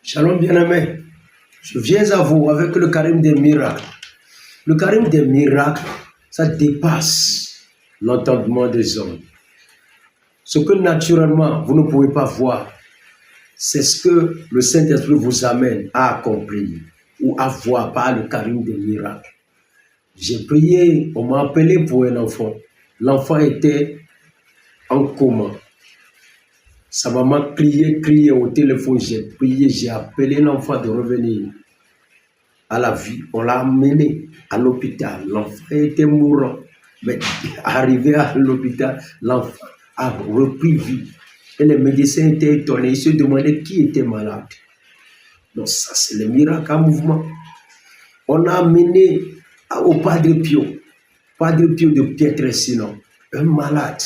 Shalom bien-aimé, je viens à vous avec le carême des miracles. Le carême des miracles, ça dépasse l'entendement des hommes. Ce que naturellement vous ne pouvez pas voir, c'est ce que le Saint-Esprit vous amène à accomplir ou à voir par le carême des miracles. J'ai prié, on m'a appelé pour un enfant. L'enfant était en coma. Sa maman criait au téléphone, j'ai prié, j'ai appelé l'enfant de revenir à la vie. On l'a amené à l'hôpital. L'enfant était mourant. Mais arrivé à l'hôpital, l'enfant a repris vie. Et les médecins étaient étonnés. Ils se demandaient qui était malade. Donc ça, c'est le miracle en mouvement. On a amené au Padre Pio de Pietrelcina, un malade.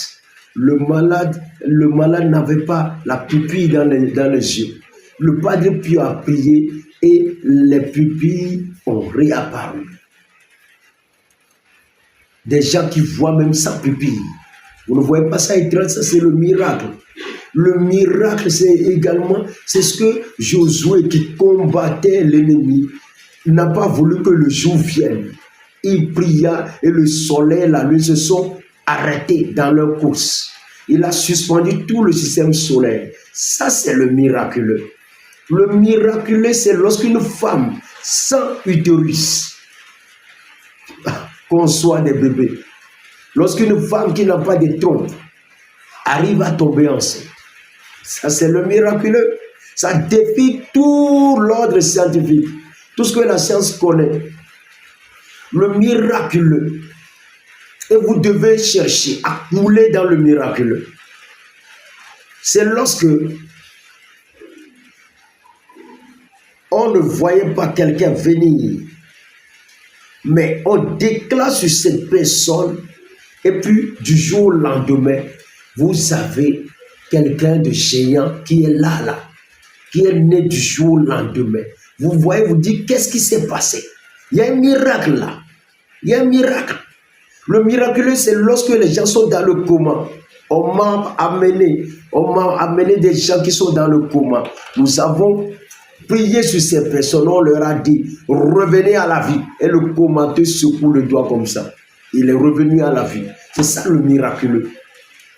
Le malade n'avait pas la pupille dans les yeux. Le Padre Pio a prié et les pupilles ont réapparu. Des gens qui voient même sans pupille. Vous ne voyez pas ça étrange, ça c'est le miracle. Le miracle, c'est également, c'est ce que Josué qui combattait l'ennemi n'a pas voulu que le jour vienne. Il pria et le soleil, la lune se sont arrêtés dans leur course. Il a suspendu tout le système solaire. Ça, c'est le miraculeux. Le miraculeux, c'est lorsqu'une femme sans utérus conçoit des bébés. Lorsqu'une femme qui n'a pas de trompe arrive à tomber enceinte. Ça, c'est le miraculeux. Ça défie tout l'ordre scientifique. Tout ce que la science connaît. Le miraculeux. Et vous devez chercher à couler dans le miraculeux. C'est lorsque on ne voyait pas quelqu'un venir, mais on déclare sur cette personne, et puis du jour au lendemain, vous avez quelqu'un de géant qui est là, qui est né du jour au lendemain. Vous voyez, vous dites, qu'est-ce qui s'est passé? Il y a un miracle là. Il y a un miracle. Le miraculeux, c'est lorsque les gens sont dans le coma. On m'a amené des gens qui sont dans le coma. Nous avons prié sur ces personnes. On leur a dit, revenez à la vie. Et le comateux secoue le doigt comme ça. Il est revenu à la vie. C'est ça le miraculeux.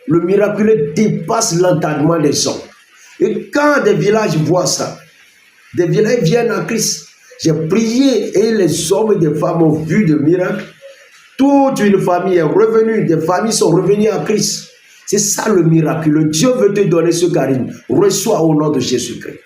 Le miraculeux dépasse l'entendement des hommes. Et quand des villages voient ça, des villages viennent à Christ. J'ai prié et les hommes et les femmes ont vu des miracles. Toute une famille est revenue, des familles sont revenues à Christ. C'est ça le miraculeux. Dieu veut te donner ce charisme. Reçois au nom de Jésus-Christ.